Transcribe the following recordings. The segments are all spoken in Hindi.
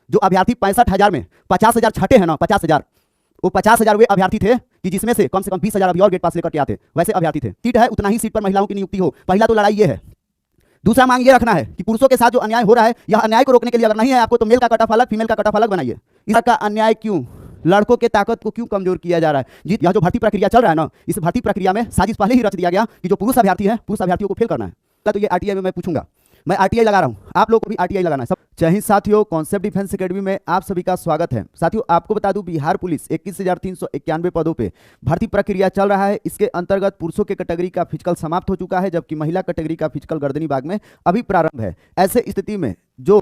जो अभ्यर्थी 65,000 में 50,000 छठे हैं ना, 50,000, वो 50,000 वे अभ्यर्थी थे कि जिसमें से कम 20,000 अभी और गेट पास लेकर के आते, वैसे अभ्यर्थी थे। सीट है, उतना ही सीट पर महिलाओं की नियुक्ति हो। पहला तो लड़ाई ये है। दूसरा मांग ये रखना है कि पुरुषों के साथ जो अन्याय हो रहा है, यह अन्याय को रोकने के लिए अगर नहीं है आपको तो मेल का कट ऑफ अलग, फीमेल का कट ऑफ अलग बनाइए। इसका अन्याय क्यों, लड़कों के ताकत को क्यों कमजोर किया जा रहा है? यह जो भर्ती प्रक्रिया चल रहा है ना, इस भर्ती प्रक्रिया में साजिश पहले ही रच दिया गया कि जो पुरुष अभ्यर्थी है, पुरुष अभ्यर्थियों को फेल करना है। तो ये आरटीआई में मैं पूछूंगा, मैं आरटीआई लगा रहा हूं, आप लोग को भी आरटीआई लगाना है सब। जय हिंद साथियों, कॉन्सेप्ट डिफेंस एकेडमी में आप सभी का स्वागत है। साथियों आपको बता दूं, बिहार पुलिस 21,391 पदों पे भर्ती प्रक्रिया चल रहा है। इसके अंतर्गत पुरुषों के कैटेगरी का फिजिकल समाप्त हो चुका है, जबकि महिला कैटेगरी का फिजिकल गर्दनीबाग में अभी प्रारंभ है। ऐसे स्थिति में जो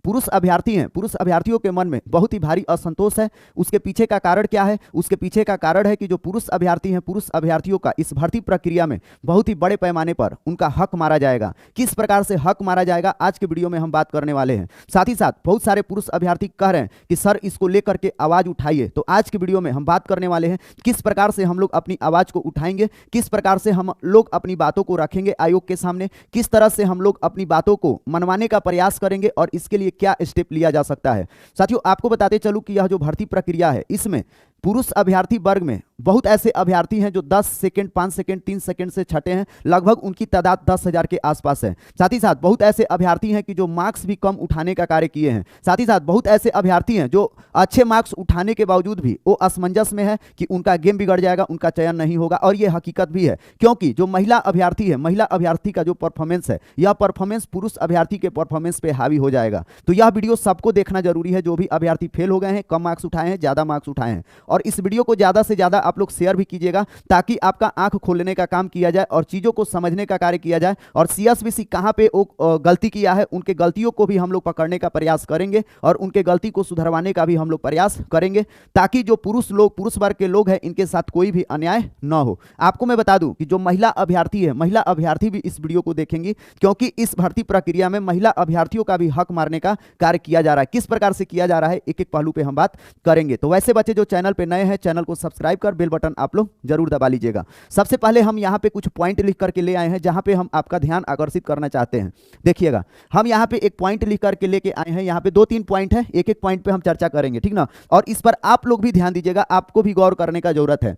पुरुष अभ्यर्थी हैं, पुरुष अभ्यर्थियों के मन में बहुत ही भारी असंतोष है। उसके पीछे का कारण क्या है? उसके पीछे का कारण है कि जो पुरुष अभ्यर्थी हैं, पुरुष अभ्यर्थियों का इस भर्ती प्रक्रिया में बहुत ही बड़े पैमाने पर उनका हक मारा जाएगा। किस प्रकार से हक मारा जाएगा, आज के वीडियो में हम बात करने वाले हैं। साथ ही साथ बहुत सारे पुरुष अभ्यर्थी कह रहे हैं कि सर इसको लेकर के आवाज उठाइए, तो आज के वीडियो में हम बात करने वाले हैं किस प्रकार से हम लोग अपनी आवाज को उठाएंगे, किस प्रकार से हम लोग अपनी बातों को रखेंगे आयोग के सामने, किस तरह से हम लोग अपनी बातों को मनवाने का प्रयास करेंगे और इसके लिए क्या स्टेप लिया जा सकता है। साथियों आपको बताते चलूं कि यह जो भर्ती प्रक्रिया है, इसमें पुरुष अभ्यर्थी वर्ग में बहुत ऐसे अभ्यर्थी हैं जो 10 सेकंड, 5 सेकंड, 3 सेकंड से छठे हैं। लगभग उनकी तादाद 10,000 के आसपास है। साथ ही साथ बहुत ऐसे अभ्यर्थी हैं कि जो मार्क्स भी कम उठाने का कार्य किए हैं। साथ ही साथ बहुत ऐसे अभ्यर्थी हैं जो अच्छे मार्क्स उठाने के बावजूद भी वो असमंजस में है कि उनका गेम बिगड़ जाएगा, उनका चयन नहीं होगा। और ये हकीकत भी है, क्योंकि जो महिला अभ्यर्थी है, महिला अभ्यर्थी का जो परफॉर्मेंस है, यह परफॉर्मेंस पुरुष अभ्यर्थी के परफॉर्मेंस पे हावी हो जाएगा। तो यह वीडियो सबको देखना जरूरी है, जो भी अभ्यर्थी फेल हो गए हैं, कम मार्क्स उठाए हैं, ज्यादा मार्क्स उठाए हैं। और इस वीडियो को ज्यादा से ज्यादा आप लोग शेयर भी कीजिएगा, ताकि आपका आंख खोलने का काम किया जाए और चीजों को समझने का कार्य किया जाए। और सीएसबीसी कहां पे गलती किया है, उनके गलतियों को भी हम लोग पकड़ने का प्रयास करेंगे और उनके गलती को सुधरवाने का भी हम लोग प्रयास करेंगे, ताकि जो पुरुष वर्ग के लोग हैं, इनके साथ कोई भी अन्याय न हो। आपको मैं बता दूं कि जो महिला अभ्यर्थी है, महिला अभ्यर्थी भी इस वीडियो को देखेंगी, क्योंकि इस भर्ती प्रक्रिया में महिला अभ्यर्थियों का भी हक मारने का कार्य किया जा रहा है। किस प्रकार से किया जा रहा है, एक एक पहलू पे हम बात करेंगे। तो वैसे बच्चे जो चैनल पे नए हैं, चैनल को सब्सक्राइब कर बेल बटन आप लोग जरूर दबा लीजिएगा। सबसे पहले हम यहाँ पे कुछ पॉइंट लिख करके ले आए हैं, जहां पे हम आपका ध्यान आकर्षित करना चाहते हैं। देखिएगा, हम यहाँ पे एक पॉइंट लिख करके लेके आए हैं। यहाँ पे 2-3 पॉइंट है, एक एक पॉइंट पे हम चर्चा करेंगे, ठीक ना। और इस पर आप लोग भी ध्यान दीजिएगा, आपको भी गौर करने का जरूरत है।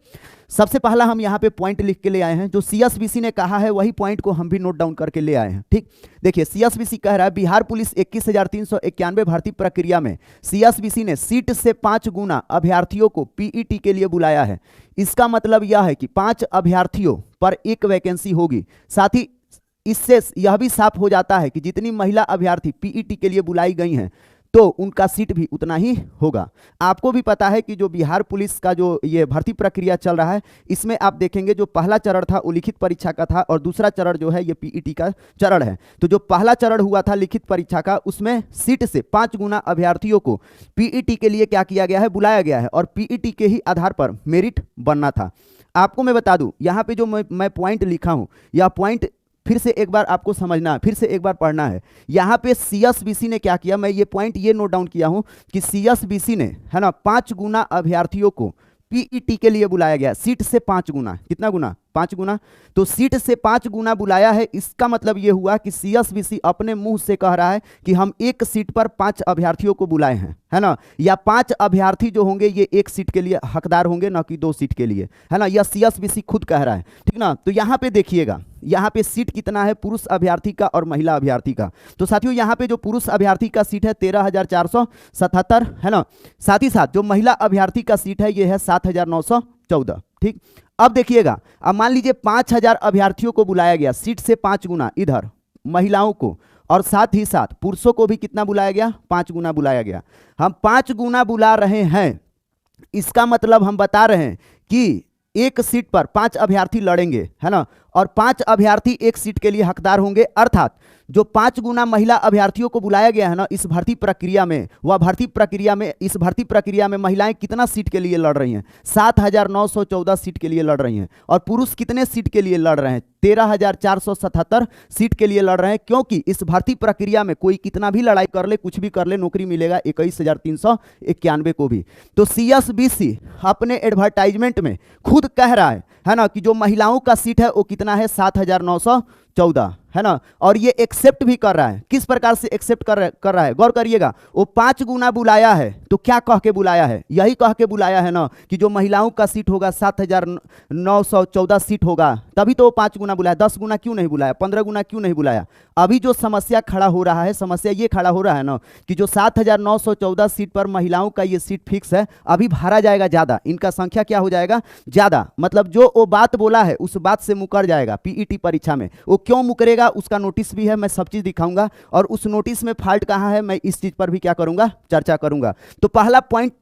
सबसे पहला हम यहाँ पे पॉइंट लिख के ले आए हैं, जो सीएसबीसी ने कहा है वही पॉइंट को हम भी नोट डाउन करके ले आए हैं। ठीक, देखिए सीएसबीसी कह रहा है, बिहार पुलिस 21,391 भर्ती प्रक्रिया में सीएसबीसी ने सीट से 5 गुना अभ्यर्थियों को पीईटी के लिए बुलाया है। इसका मतलब यह है कि 5 अभ्यर्थियों पर 1 वैकेंसी होगी। साथ ही इससे यह भी साफ हो जाता है कि जितनी महिला अभ्यर्थी पीईटी के लिए बुलाई गई हैं, तो उनका सीट भी उतना ही होगा। आपको भी पता है कि जो बिहार पुलिस का जो ये भर्ती प्रक्रिया चल रहा है, इसमें आप देखेंगे जो पहला चरण था वो लिखित परीक्षा का था, और दूसरा चरण जो है ये पीईटी का चरण है। तो जो पहला चरण हुआ था लिखित परीक्षा का, उसमें सीट से 5 गुना अभ्यर्थियों को पीईटी के लिए क्या किया गया है, बुलाया गया है, और पीईटी के ही आधार पर मेरिट बनना था। आपको मैं बता दूं, यहाँ पे जो मैं पॉइंट लिखा हूं, यह पॉइंट फिर से एक बार आपको समझना है, फिर से एक बार पढ़ना है। यहां पे सीएसबीसी ने क्या किया, मैं ये पॉइंट ये नोट डाउन किया हूं कि सीएसबीसी ने, है ना, 5 गुना अभ्यर्थियों को पीईटी के लिए बुलाया गया। सीट से 5 गुना, कितना गुना, 5 गुना। तो सीट से 5 गुना बुलाया है, इसका मतलब यह हुआ कि सीएसबीसी अपने मुंह से कह रहा है कि हम 1 सीट पर 5 अभ्यर्थियों को बुलाए हैं, है ना। या 5 अभ्यर्थी जो होंगे ये 1 सीट के लिए हकदार होंगे, ना कि 2 सीट के लिए, है ना। यह सीएसबीसी खुद कह रहा है, ठीक ना। तो यहाँ पे देखिएगा, यहाँ पे सीट कितना है पुरुष अभ्यर्थी का और महिला अभ्यर्थी का। तो साथियों यहाँ पे जो पुरुष अभ्यर्थी का सीट है 13,477, है ना। साथ ही साथ जो महिला अभ्यर्थी का सीट है ये है 7,914। ठीक, अब देखिएगा, अब मान लीजिए 5,000 अभ्यर्थियों को बुलाया गया, सीट से 5 गुना इधर महिलाओं को, और साथ ही साथ पुरुषों को भी कितना बुलाया गया, 5 गुना बुलाया गया। हम 5 गुना बुला रहे हैं, इसका मतलब हम बता रहे हैं कि 1 सीट पर 5 अभ्यर्थी लड़ेंगे, है ना, और 5 अभ्यर्थी 1 सीट के लिए हकदार होंगे। अर्थात जो 5 गुना महिला अभ्यर्थियों को बुलाया गया है ना इस भर्ती प्रक्रिया में, वह भर्ती प्रक्रिया में, इस भर्ती प्रक्रिया में महिलाएं कितना सीट के लिए लड़ रही हैं, 7,914 सीट के लिए लड़ रही हैं। और पुरुष कितने सीट के लिए लड़ रहे हैं, 13,477 सीट के लिए लड़ रहे हैं। क्योंकि इस भर्ती प्रक्रिया में कोई कितना भी लड़ाई कर ले, कुछ भी कर ले, नौकरी मिलेगा 21,391 को भी। तो सीएसबीसी अपने एडवर्टाइजमेंट में खुद कह रहा है ना, कि जो महिलाओं का सीट है वो कितना है, 7,914, है ना, और ये एक्सेप्ट भी कर रहा है। किस प्रकार से एक्सेप्ट कर रहा है, गौर करिएगा। वो 5 गुना बुलाया है तो क्या कह के बुलाया है, यही कह के बुलाया है ना कि जो महिलाओं का सीट होगा 7,914 सीट होगा, तभी तो वो 5 गुना बुलाया। 10 गुना क्यों नहीं बुलाया, 15 गुना क्यों नहीं बुलाया। अभी जो समस्या खड़ा हो रहा है, समस्या ये खड़ा हो रहा है ना कि जो 7,914 सीट पर महिलाओं का ये सीट फिक्स है, अभी भरा जाएगा ज़्यादा, इनका संख्या क्या हो जाएगा, ज़्यादा। मतलब जो वो बात बोला है उस बात से मुकर जाएगा पीईटी परीक्षा में। वो क्यों मुकरेगा उसका नोटिस भी है, मैं सब चीज़ दिखाऊंगा, और उस नोटिस में फॉल्ट कहाँ है मैं इस चीज़ पर भी क्या करूंगा, चर्चा करूंगा। तो पहला पॉइंट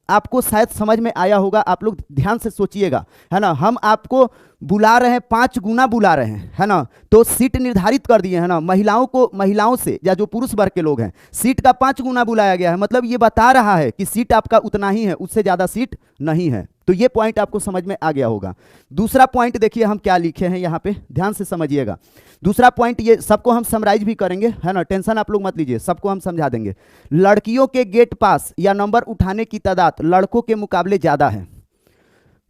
आपको शायद समझ में आया होगा, आप लोग ध्यान से सोचिएगा, है ना। हम आपको बुला रहे हैं, 5 गुना बुला रहे हैं, है ना, तो सीट निर्धारित कर दिए, है ना। महिलाओं को, महिलाओं से या जो पुरुष वर्ग के लोग हैं, सीट का 5 गुना बुलाया गया है। मतलब ये बता रहा है कि सीट आपका उतना ही है, उससे ज़्यादा सीट नहीं है। तो ये पॉइंट आपको समझ में आ गया होगा। दूसरा पॉइंट देखिए हम क्या लिखे हैं यहाँ पे, ध्यान से समझिएगा। दूसरा पॉइंट, ये सबको हम समराइज भी करेंगे, है ना, टेंशन आप लोग मत लीजिए, सबको हम समझा देंगे। लड़कियों के गेट पास या नंबर उठाने की तादाद लड़कों के मुकाबले ज़्यादा है।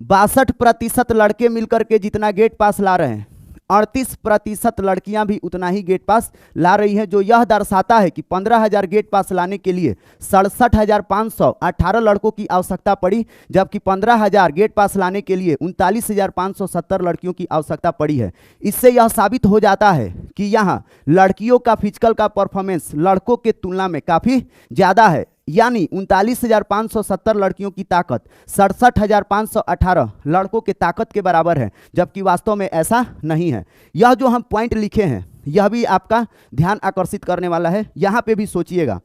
62% लड़के मिलकर के जितना गेट पास ला रहे हैं, 38% लड़कियां भी उतना ही गेट पास ला रही हैं, जो यह दर्शाता है कि 15,000 गेट पास लाने के लिए 67,518 लड़कों की आवश्यकता पड़ी, जबकि 15,000 गेट पास लाने के लिए 39,570 लड़कियों की आवश्यकता पड़ी है। इससे यह साबित हो जाता है कि यहाँ लड़कियों का फिजिकल का परफॉर्मेंस लड़कों के तुलना में काफ़ी ज़्यादा है। यानी 39,570 लड़कियों की ताकत 67,518 लड़कों के ताकत के बराबर है, जबकि वास्तव में ऐसा नहीं है। यह जो हम पॉइंट लिखे हैं यह भी आपका ध्यान आकर्षित करने वाला है, यहाँ पे भी सोचिएगा।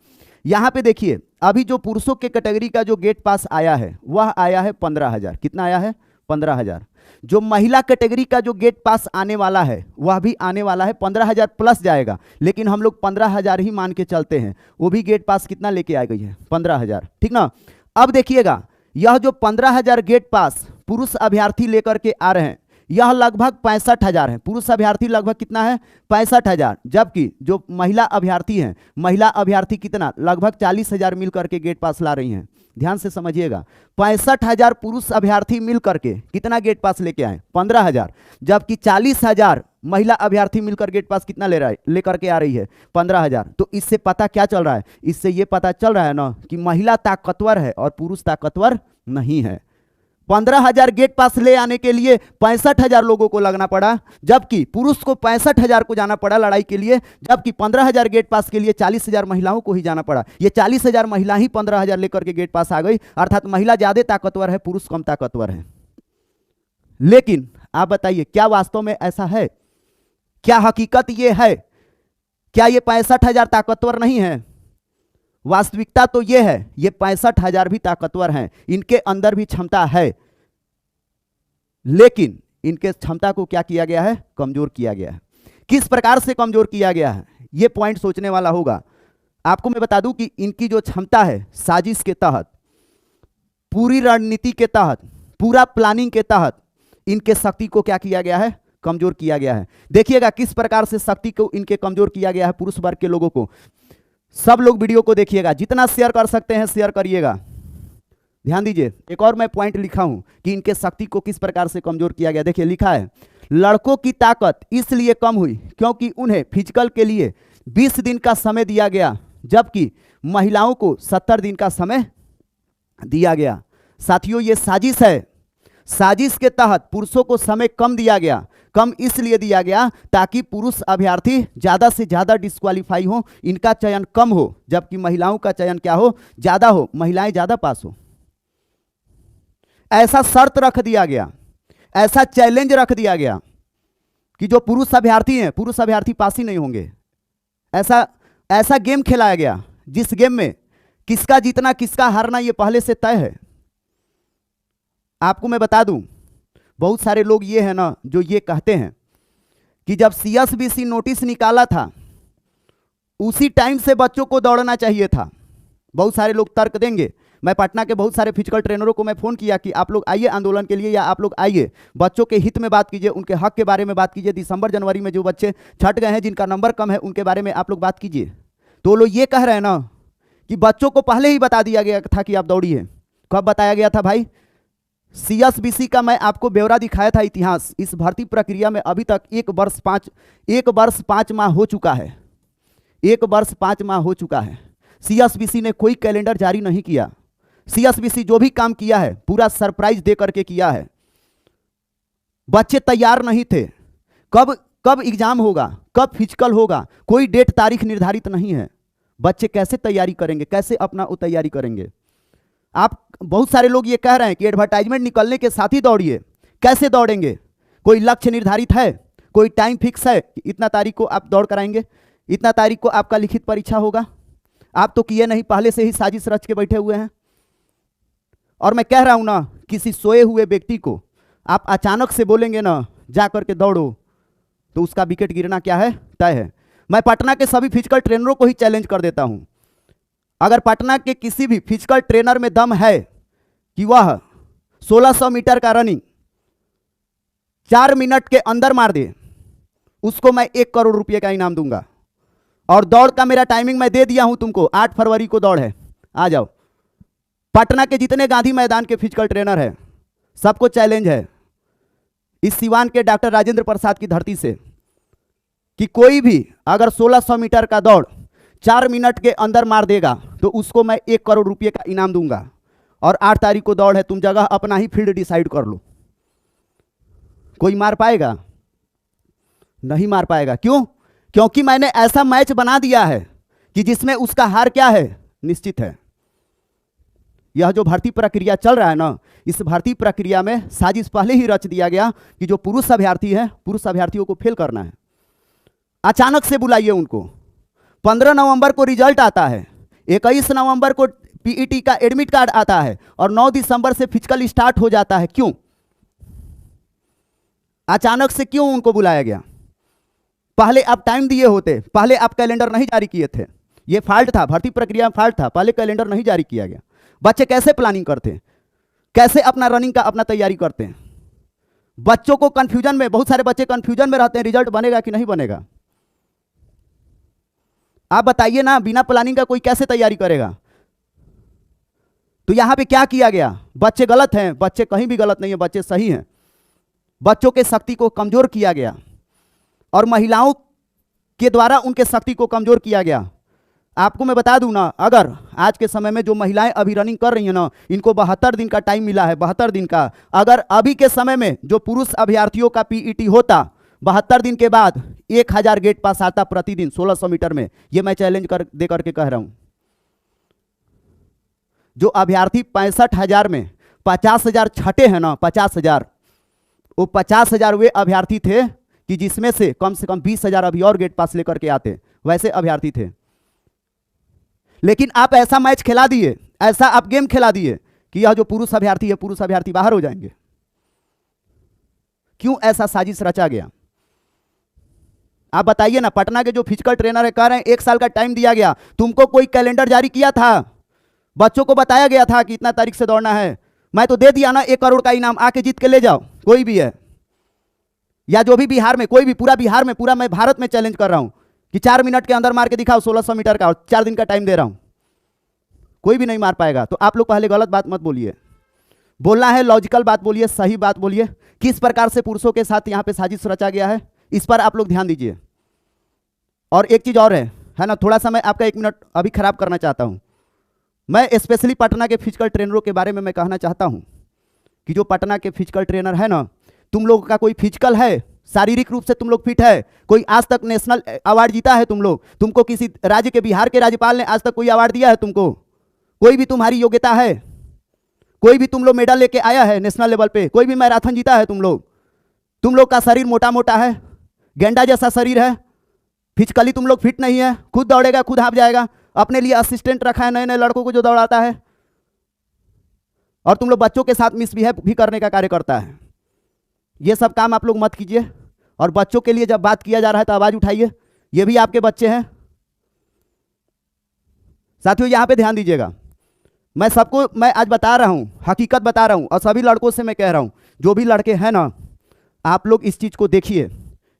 यहाँ पे देखिए, अभी जो पुरुषों के कैटेगरी का जो गेट पास आया है वह आया है 15,000। कितना आया है, 15,000। जो महिला कैटेगरी का जो गेट पास आने वाला है वह भी आने वाला है 15,000 प्लस जाएगा, लेकिन हम लोग 15,000 ही मान के चलते हैं। वो भी गेट पास कितना लेके आ गई है, 15,000, ठीक ना। अब देखिएगा, यह जो 15,000 गेट पास पुरुष अभ्यर्थी लेकर के आ रहे हैं, यह लगभग 65,000 है। पुरुष अभ्यर्थी लगभग कितना है, 65,000, जबकि जो महिला अभ्यर्थी हैं, महिला अभ्यर्थी कितना, लगभग 40,000 मिल करके गेट पास ला रही हैं। ध्यान से समझिएगा, 65,000 पुरुष अभ्यर्थी मिल करके कितना गेट पास लेके आए, 15,000, जबकि 40,000 महिला अभ्यर्थी मिलकर गेट पास कितना लेकर के आ रही है, 15,000। तो इससे पता क्या चल रहा है, इससे ये पता चल रहा है ना कि महिला ताकतवर है और पुरुष ताकतवर नहीं है। 15,000 गेट पास ले आने के लिए 65,000 लोगों को लगना पड़ा, जबकि पुरुष को 65,000 को जाना पड़ा लड़ाई के लिए, जबकि 15,000 गेट पास के लिए 40,000 महिलाओं को ही जाना पड़ा। ये 40,000 महिला ही 15,000 लेकर के गेट पास आ गई, अर्थात महिला ज्यादा ताकतवर है, पुरुष कम ताकतवर है। लेकिन आप बताइए, क्या वास्तव में ऐसा है, क्या हकीकत ये है, क्या ये 65,000 ताकतवर नहीं है? वास्तविकता तो ये है, ये 65,000 भी ताकतवर हैं, इनके अंदर भी क्षमता है, लेकिन इनके क्षमता को क्या किया गया है, कमजोर किया गया है। किस प्रकार से कमजोर किया गया है, ये पॉइंट सोचने वाला होगा। आपको मैं बता दूं कि इनकी जो क्षमता है, साजिश के तहत, पूरी रणनीति के तहत, पूरा प्लानिंग के तहत इनके शक्ति को क्या किया गया है, कमजोर किया गया है। देखिएगा किस प्रकार से शक्ति को इनके कमजोर किया गया है पुरुष वर्ग के लोगों को। सब लोग वीडियो को देखिएगा, जितना शेयर कर सकते हैं शेयर करिएगा। ध्यान दीजिए, एक और मैं पॉइंट लिखा हूं कि इनके शक्ति को किस प्रकार से कमजोर किया गया। देखिए लिखा है, लड़कों की ताकत इसलिए कम हुई क्योंकि उन्हें फिजिकल के लिए 20 दिन का समय दिया गया, जबकि महिलाओं को 70 दिन का समय दिया गया। साथियों, ये साजिश है। साजिश के तहत पुरुषों को समय कम दिया गया। कम इसलिए दिया गया ताकि पुरुष अभ्यर्थी ज्यादा से ज्यादा डिस्क्वालीफाई हो, इनका चयन कम हो, जबकि महिलाओं का चयन क्या हो, ज्यादा हो, महिलाएं ज्यादा पास हो। ऐसा शर्त रख दिया गया, ऐसा चैलेंज रख दिया गया कि जो पुरुष अभ्यर्थी हैं, पुरुष अभ्यर्थी पास ही नहीं होंगे। ऐसा गेम खिलाया गया जिस गेम में किसका जीतना किसका हारना ये पहले से तय है। आपको मैं बता दूं, बहुत सारे लोग ये है ना जो ये कहते हैं कि जब CSBC नोटिस निकाला था उसी टाइम से बच्चों को दौड़ना चाहिए था। बहुत सारे लोग तर्क देंगे। मैं पटना के बहुत सारे फिजिकल ट्रेनरों को मैं फ़ोन किया कि आप लोग आइए आंदोलन के लिए, या आप लोग आइए बच्चों के हित में बात कीजिए, उनके हक के बारे में बात कीजिए। दिसंबर जनवरी में जो बच्चे छट गए हैं, जिनका नंबर कम है, उनके बारे में आप लोग बात कीजिए। तो लोग ये कह रहे हैं ना कि बच्चों को पहले ही बता दिया गया था कि आप दौड़िए। कब बताया गया था भाई? सीएसबीसी का मैं आपको ब्यौरा दिखाया था इतिहास। इस भर्ती प्रक्रिया में अभी तक 1 वर्ष 5 माह हो चुका है। 1 वर्ष 5 माह हो चुका है। सीएसबीसी ने कोई कैलेंडर जारी नहीं किया। सीएसबीसी जो भी काम किया है पूरा सरप्राइज दे करके किया है। बच्चे तैयार नहीं थे। कब कब एग्जाम होगा, कब फिजिकल होगा, कोई डेट तारीख निर्धारित नहीं है। बच्चे कैसे तैयारी करेंगे, कैसे अपना वो तैयारी करेंगे? आप बहुत सारे लोग ये कह रहे हैं कि एडवर्टाइजमेंट निकलने के साथ ही दौड़िए। कैसे दौड़ेंगे? कोई लक्ष्य निर्धारित है, कोई टाइम फिक्स है? इतना तारीख को आप दौड़ कराएंगे, इतना तारीख को आपका लिखित परीक्षा होगा। आप तो किए नहीं, पहले से ही साजिश रच के बैठे हुए हैं। और मैं कह रहा हूं ना, किसी सोए हुए व्यक्ति को आप अचानक से बोलेंगे ना जा करके दौड़ो, तो उसका विकेट गिरना क्या है, तय है। मैं पटना के सभी फिजिकल ट्रेनरों को ही चैलेंज कर देता हूं, अगर पटना के किसी भी फिजिकल ट्रेनर में दम है कि वह 1600 मीटर का रनिंग 4 मिनट के अंदर मार दे, उसको मैं 1 करोड़ रुपए का इनाम दूंगा। और दौड़ का मेरा टाइमिंग मैं दे दिया हूं तुमको, 8 फरवरी को दौड़ है, आ जाओ। पटना के जितने गांधी मैदान के फिजिकल ट्रेनर है सबको चैलेंज है, इस सिवान के डॉक्टर राजेंद्र प्रसाद की धरती से, कि कोई भी अगर 1600 मीटर का दौड़ 4 मिनट के अंदर मार देगा तो उसको मैं 1 करोड़ रुपए का इनाम दूंगा। और 8 तारीख को दौड़ है, तुम जगह अपना ही फील्ड डिसाइड कर लो। कोई मार पाएगा? नहीं मार पाएगा। क्यों? क्योंकि मैंने ऐसा मैच बना दिया है कि जिसमें उसका हार क्या है, निश्चित है। यह जो भर्ती प्रक्रिया चल रहा है ना, इस भर्ती प्रक्रिया में साजिश पहले ही रच दिया गया कि जो पुरुष अभ्यर्थी है, पुरुष अभ्यर्थियों को फेल करना है। अचानक से बुलाइए उनको। 15 नवंबर को रिजल्ट आता है, 21 नवंबर को पीईटी का एडमिट कार्ड आता है और 9 दिसंबर से फिजिकल स्टार्ट हो जाता है। क्यों? अचानक से क्यों उनको बुलाया गया? पहले आप टाइम दिए होते, पहले आप कैलेंडर नहीं जारी किए थे। ये फॉल्ट था, भर्ती प्रक्रिया में फॉल्ट था, पहले कैलेंडर नहीं जारी किया गया। बच्चे कैसे प्लानिंग करते हैं, कैसे अपना रनिंग का अपना तैयारी करते हैं? बच्चों को कंफ्यूजन में, बहुत सारे बच्चे कंफ्यूजन में रहते हैं, रिजल्ट बनेगा कि नहीं बनेगा। आप बताइए ना, बिना प्लानिंग का कोई कैसे तैयारी करेगा? तो यहां पे क्या किया गया? बच्चे गलत हैं? बच्चे कहीं भी गलत नहीं है, बच्चे सही हैं। बच्चों के शक्ति को कमजोर किया गया और महिलाओं के द्वारा उनके शक्ति को कमजोर किया गया। आपको मैं बता दूं ना, अगर आज के समय में जो महिलाएं अभी रनिंग कर रही हैं ना, इनको 72 दिन का टाइम मिला है, 72 दिन का। अगर अभी के समय में जो पुरुष अभ्यर्थियों का पीईटी होता, 72 दिन के बाद 1000 गेट पास आता प्रतिदिन 1600 मीटर में, ये मैं चैलेंज दे करके कह रहा हूं। जो अभ्यर्थी 65,000 में 50,000 छठे हैं ना, 50,000, वो 50,000 वे अभ्यर्थी थे कि जिसमें से कम 20,000 अभी और गेट पास लेकर के आते, वैसे अभ्यर्थी थे। लेकिन आप ऐसा मैच खिला दिए, ऐसा आप गेम खिला दिए कि यह जो पुरुष अभ्यर्थी है, पुरुष अभ्यर्थी बाहर हो जाएंगे। क्यों ऐसा साजिश रचा गया? आप बताइए ना। पटना के जो फिजिकल ट्रेनर है कह रहे हैं 1 साल का टाइम दिया गया। तुमको कोई कैलेंडर जारी किया था? बच्चों को बताया गया था कि इतना तारीख से दौड़ना है? मैं तो दे दिया ना 1 करोड़ का इनाम, आके जीत के ले जाओ, कोई भी है। या जो भी बिहार में, कोई भी, पूरा बिहार में, पूरा मैं भारत में चैलेंज कर रहा हूं कि 4 मिनट के अंदर मार के दिखाओ 1600 मीटर का, और 4 दिन का टाइम दे रहा हूं, कोई भी नहीं मार पाएगा। तो आप लोग पहले गलत बात मत बोलिए, बोलना है लॉजिकल बात बोलिए, सही बात बोलिए। किस प्रकार से पुरुषों के साथ यहां पे साजिश रचा गया है, इस पर आप लोग ध्यान दीजिए। और एक चीज और है ना, थोड़ा सा मैं आपका 1 मिनट अभी खराब करना चाहता हूं। मैं स्पेशली पटना के फिजिकल ट्रेनरों के बारे में मैं कहना चाहता हूं कि जो पटना के फिजिकल ट्रेनर है ना, तुम लोगों का कोई फिजिकल है, शारीरिक रूप से तुम लोग फिट है, कोई आज तक नेशनल अवार्ड जीता है तुम लोग? तुमको किसी राज्य के, बिहार के राज्यपाल ने आज तक कोई अवार्ड दिया है तुमको? कोई भी तुम्हारी योग्यता है? कोई भी तुम लोग मेडल लेके आया है नेशनल लेवल पे? कोई भी मैराथन जीता है तुम लोग? तुम लोग का शरीर मोटा मोटा है, गेंडा जैसा शरीर है, फिजिकली तुम लोग फिट नहीं है। खुद दौड़ेगा, खुद हाफ जाएगा, अपने लिए असिस्टेंट रखा है नए नए लड़कों को जो दौड़ाता है, और तुम लोग बच्चों के साथ मिसबिहेव भी करने का कार्य करता है। ये सब काम आप लोग मत कीजिए। और बच्चों के लिए जब बात किया जा रहा है तो आवाज उठाइए, ये भी आपके बच्चे हैं। साथियों यहां पे ध्यान दीजिएगा, मैं सबको मैं आज बता रहा हूं, हकीकत बता रहा हूं, और सभी लड़कों से मैं कह रहा हूं, जो भी लड़के हैं ना, आप लोग इस चीज को देखिए।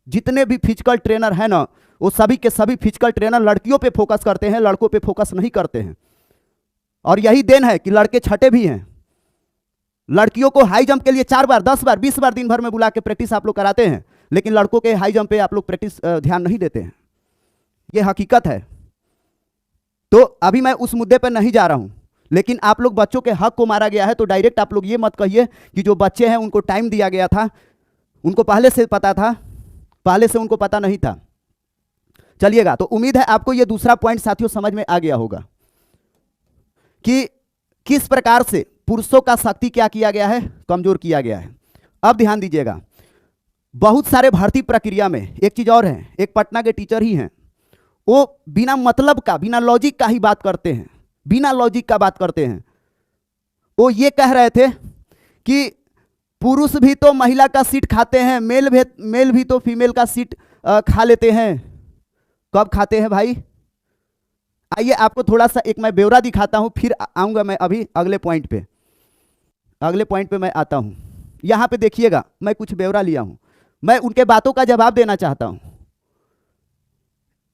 जितने भी फिजिकल ट्रेनर हैं ना, वो सभी के सभी फिजिकल ट्रेनर लड़कियों पे फोकस करते हैं, लड़कों पे फोकस नहीं करते हैं। और यही देन है कि लड़के छठे भी हैं। लड़कियों को हाई जंप के लिए 4 बार 10 बार 20 बार दिन भर में बुला के प्रैक्टिस आप लोग कराते हैं, लेकिन लड़कों के हाई जंप पे आप लोग प्रैक्टिस ध्यान नहीं देते हैं। ये हकीकत है। तो अभी मैं उस मुद्दे पर नहीं जा रहा हूं, लेकिन आप लोग बच्चों के हक को मारा गया है, तो डायरेक्ट आप लोग ये मत कहिए कि जो बच्चे हैं उनको टाइम दिया गया था, उनको पहले से पता था, पहले से उनको पता नहीं था। चलिएगा, तो उम्मीद है आपको ये दूसरा पॉइंट साथियों समझ में आ गया होगा कि किस प्रकार से पुरुषों का शक्ति क्या किया गया है, कमजोर किया गया है। अब ध्यान दीजिएगा, बहुत सारे भर्ती प्रक्रिया में एक चीज और है, एक पटना के टीचर ही हैं, वो बिना मतलब का, बिना लॉजिक का ही बात करते हैं, बिना लॉजिक का बात करते हैं। वो ये कह रहे थे कि पुरुष भी तो महिला का सीट खाते हैं, मेल भी तो फीमेल का सीट खा लेते हैं। कब खाते हैं भाई? आइए आपको थोड़ा सा एक मैं ब्यौरा दिखाता हूं, फिर आऊंगा मैं अभी अगले पॉइंट पे मैं आता हूं। यहां पे देखिएगा, मैं कुछ ब्यौरा लिया हूं, मैं उनके बातों का जवाब देना चाहता हूं।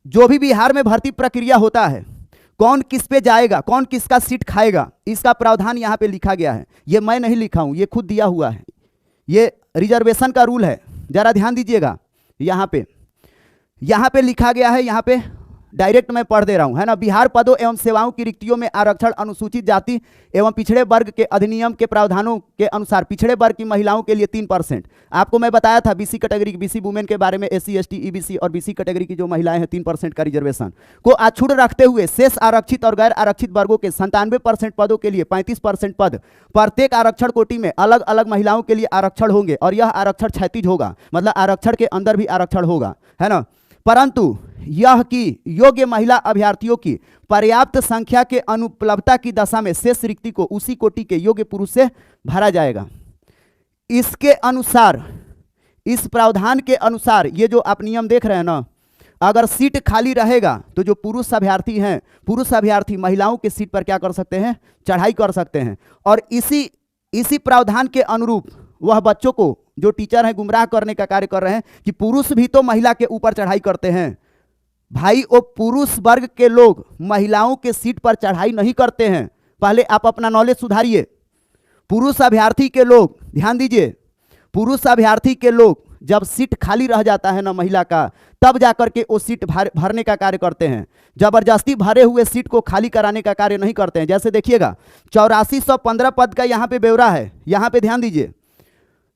जो भी बिहार में भर्ती प्रक्रिया होता है, कौन किस पे जाएगा, कौन किसका सीट खाएगा, इसका प्रावधान यहां पे लिखा गया है। ये मैं नहीं लिखा हूं, ये खुद दिया हुआ है, ये रिजर्वेशन का रूल है। जरा ध्यान दीजिएगा, यहां पे लिखा गया है, यहां पे डायरेक्ट मैं पढ़ दे रहा हूं, है ना। बिहार पदों एवं सेवाओं की रिक्तियों में आरक्षण अनुसूचित जाति एवं पिछड़े वर्ग के अधिनियम के प्रावधानों के अनुसार पिछड़े वर्ग की महिलाओं के लिए 3%। आपको मैं बताया था बीसी कैटेगरी, बीसी वुमेन के बारे में, एससी एसटी ईबीसी और बीसी कैटेगरी की जो महिलाएं हैं 3% का रिजर्वेशन को अछूत रखते हुए शेष आरक्षित और गैर आरक्षित वर्गों के 97% पदों के लिए 35% पद प्रत्येक आरक्षण कोटि में अलग अलग महिलाओं के लिए आरक्षण होंगे, और यह आरक्षण क्षैतिज होगा, मतलब आरक्षण के अंदर भी आरक्षण होगा, है ना। परंतु यह कि योग्य महिला अभ्यर्थियों की पर्याप्त संख्या के अनुपलब्धता की दशा में शेष रिक्ति को उसी कोटि के योग्य पुरुष से भरा जाएगा। इसके अनुसार, इस प्रावधान के अनुसार, ये जो आप नियम देख रहे हैं ना, अगर सीट खाली रहेगा तो जो पुरुष अभ्यर्थी हैं, पुरुष अभ्यर्थी महिलाओं के सीट पर क्या कर सकते हैं, चढ़ाई कर सकते हैं। और इसी प्रावधान के अनुरूप वह बच्चों को, जो टीचर हैं, गुमराह करने का कार्य कर रहे हैं कि पुरुष भी तो महिला के ऊपर चढ़ाई करते हैं। भाई, वो पुरुष वर्ग के लोग महिलाओं के सीट पर चढ़ाई नहीं करते हैं। पहले आप अपना नॉलेज सुधारिए। पुरुष अभ्यर्थी के लोग, ध्यान दीजिए, पुरुष अभ्यर्थी के लोग जब सीट खाली रह जाता है ना महिला का, तब जाकर के वो सीट भरने का कार्य करते हैं। जबरदस्ती भरे हुए सीट को खाली कराने का कार्य नहीं करते हैं। जैसे देखिएगा, 8415 पद का यहाँ पे ब्यौरा है, यहाँ पे ध्यान दीजिए।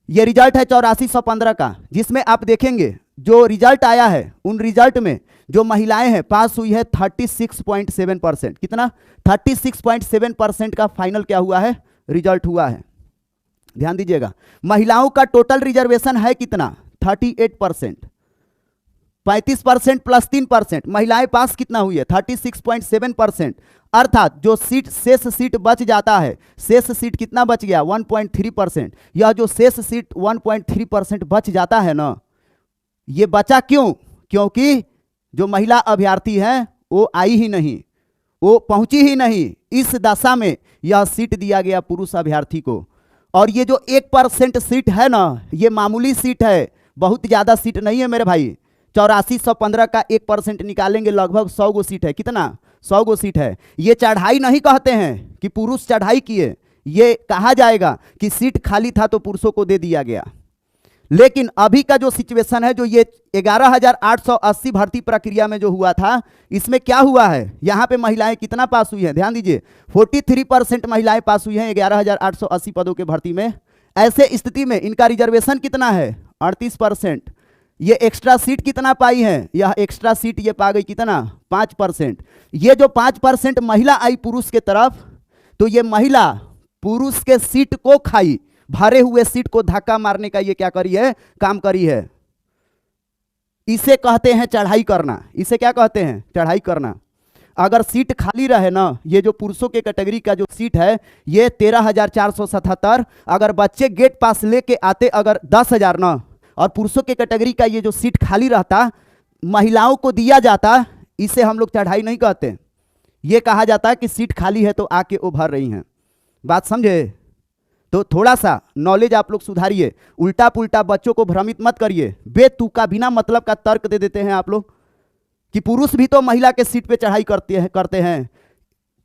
ये रिजल्ट है 8415 का, जिसमें आप देखेंगे जो रिजल्ट आया है, उन रिजल्ट में जो महिलाएं हैं पास हुई है 36.7%। कितना? 36.7% का फाइनल क्या हुआ है, रिजल्ट हुआ है। ध्यान दीजिएगा, महिलाओं का टोटल रिजर्वेशन है कितना, 38%। 35% प्लस 3%, महिलाएं पास कितना हुई है, 36.7%। अर्थात जो सीट, शेष सीट बच जाता है, शेष सीट कितना बच गया, 1.3%। यह जो शेष सीट 1.3% बच जाता है ना, ये बचा क्यों? क्योंकि जो महिला अभ्यर्थी हैं वो आई ही नहीं, वो पहुंची ही नहीं। इस दशा में यह सीट दिया गया पुरुष अभ्यर्थी को। और ये जो 1% सीट है ना, ये मामूली सीट है, बहुत ज़्यादा सीट नहीं है मेरे भाई। 8415 का 1% निकालेंगे, लगभग 100 गो सीट है। कितना? 100 गो सीट है। ये चढ़ाई नहीं कहते हैं कि पुरुष चढ़ाई किए, ये कहा जाएगा कि सीट खाली था तो पुरुषों को दे दिया गया। लेकिन अभी का जो सिचुएशन है, जो ये 11880 भर्ती प्रक्रिया में जो हुआ था, इसमें क्या हुआ है, यहाँ पे महिलाएं कितना पास हुई हैं, ध्यान दीजिए, 43% महिलाएं पास हुई हैं 11880 पदों के भर्ती में। ऐसे स्थिति में इनका रिजर्वेशन कितना है, 38%। ये एक्स्ट्रा सीट कितना पाई है, यह एक्स्ट्रा सीट ये पा गई कितना, 5%। ये जो 5% महिला आई पुरुष के तरफ, तो ये महिला पुरुष के सीट को खाई, भरे हुए सीट को धक्का मारने का ये क्या करी है, काम करी है। इसे कहते हैं चढ़ाई करना। इसे क्या कहते हैं, चढ़ाई करना। अगर सीट खाली रहे ना, ये जो पुरुषों के कैटेगरी का जो सीट है ये 13,477, अगर बच्चे गेट पास लेके आते अगर 10,000 ना, और पुरुषों के कैटेगरी का ये जो सीट खाली रहता महिलाओं को दिया जाता, इसे हम लोग चढ़ाई नहीं कहते। ये कहा जाता है कि सीट खाली है तो आके वो भर रही हैं। बात समझे? तो थोड़ा सा नॉलेज आप लोग सुधारिए, उल्टा पुल्टा बच्चों को भ्रमित मत करिए। बेतुका बिना मतलब का तर्क दे देते हैं आप लोग कि पुरुष भी तो महिला के सीट पे चढ़ाई करते हैं।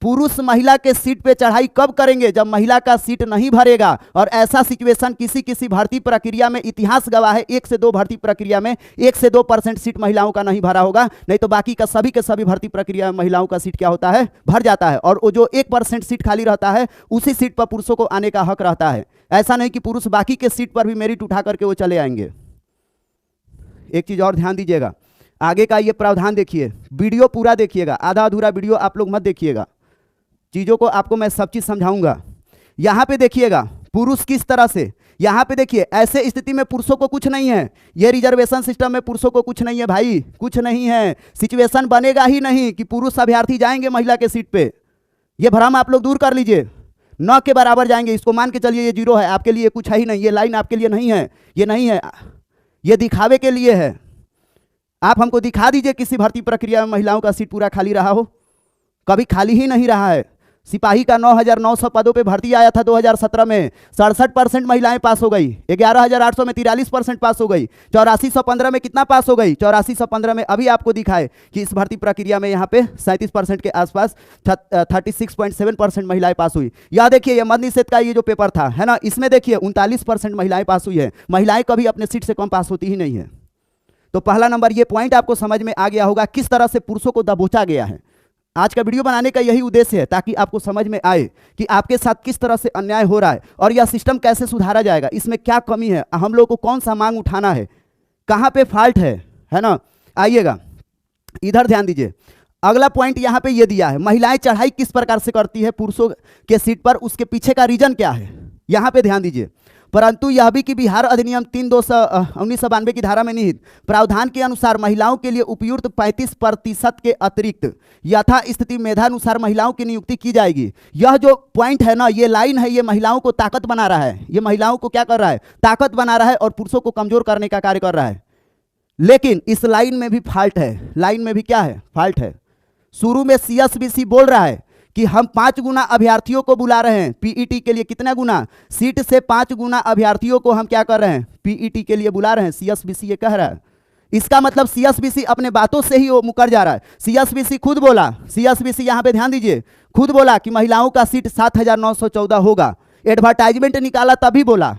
पुरुष महिला के सीट पे चढ़ाई कब करेंगे? जब महिला का सीट नहीं भरेगा। और ऐसा सिचुएशन किसी किसी भर्ती प्रक्रिया में इतिहास गवाह है, 1 से 2 भर्ती प्रक्रिया में 1 से 2% सीट महिलाओं का नहीं भरा होगा, नहीं तो बाकी का सभी के सभी भर्ती प्रक्रिया में महिलाओं का सीट क्या होता है? भर जाता है। और वो जो 1% सीट खाली रहता है उसी सीट पर पुरुषों को आने का हक रहता है। ऐसा नहीं कि पुरुष बाकी के सीट पर भी मेरिट उठा करके वो चले आएंगे। एक चीज और ध्यान दीजिएगा, आगे का ये प्रावधान देखिए, वीडियो पूरा देखिएगा, आधा अधूरा वीडियो आप लोग मत देखिएगा, चीजों को आपको मैं सब चीज समझाऊंगा। यहां पे देखिएगा पुरुष किस तरह से, यहां पे देखिए ऐसे स्थिति में पुरुषों को कुछ नहीं है, ये रिजर्वेशन सिस्टम में पुरुषों को कुछ नहीं है भाई, कुछ नहीं है। सिचुएशन बनेगा ही नहीं कि पुरुष अभ्यर्थी जाएंगे महिला के सीट पे, ये भ्रम आप लोग दूर कर लीजिए। 9 के बराबर जाएंगे, इसको मान के चलिए ये 0 है, आपके लिए कुछ है ही नहीं, ये लाइन आपके लिए नहीं है, ये नहीं है, ये दिखावे के लिए है। आप हमको दिखा दीजिए किसी भर्ती प्रक्रिया में महिलाओं का सीट पूरा खाली रहा हो, कभी खाली ही नहीं रहा है। सिपाही का 9,900 पदों पे भर्ती आया था 2017 में, 67% महिलाएं पास हो गई, 11,800 में 43% पास हो गई, 8415 में कितना पास हो गई? 8415 में अभी आपको दिखाए कि इस भर्ती प्रक्रिया में यहाँ पे 37% के आसपास 36.7% महिलाएं पास हुई। यह देखिए ये मद निषेध का ये जो पेपर था है ना, इसमें देखिए 39% महिलाएं पास हुई है। महिलाएं कभी अपने सीट से कम पास होती ही नहीं है। तो पहला नंबर ये पॉइंट आपको समझ में आ गया होगा किस तरह से पुरुषों को दबोचा गया है। आज का वीडियो बनाने का यही उद्देश्य है ताकि आपको समझ में आए कि आपके साथ किस तरह से अन्याय हो रहा है और यह सिस्टम कैसे सुधारा जाएगा, इसमें क्या कमी है, हम लोग को कौन सा मांग उठाना है, कहाँ पे फॉल्ट है ना। आइएगा इधर ध्यान दीजिए, अगला पॉइंट यहाँ पे ये दिया है, महिलाएं चढ़ाई किस प्रकार से करती है पुरुषों के सीट पर, उसके पीछे का रीजन क्या है, यहाँ पे ध्यान दीजिए। परंतु यह भी कि बिहार अधिनियम 3/1992 की धारा में निहित प्रावधान के अनुसार महिलाओं के लिए उपयुक्त 35% के अतिरिक्त यथा स्थिति मेधानुसार महिलाओं की नियुक्ति की जाएगी। यह जो पॉइंट है ना, ये लाइन है, ये महिलाओं को ताकत बना रहा है, ये महिलाओं को क्या कर रहा है? ताकत बना रहा है और पुरुषों को कमजोर करने का कार्य कर रहा है। लेकिन इस लाइन में भी फॉल्ट है, लाइन में भी क्या है? फॉल्ट है। शुरू में CSBC बोल रहा है कि हम 5 गुना अभ्यर्थियों को बुला रहे हैं पीईटी के लिए, कितना गुना? सीट से 5 गुना अभ्यर्थियों को हम क्या कर रहे हैं? पीईटी के लिए बुला रहे हैं। CSBC ये कह रहा है, इसका मतलब CSBC अपने बातों से ही वो मुकर जा रहा है। CSBC खुद बोला, CSBC यहां पे ध्यान दीजिए, खुद बोला कि महिलाओं का सीट 7,914 होगा, एडवर्टाइजमेंट निकाला तभी बोला,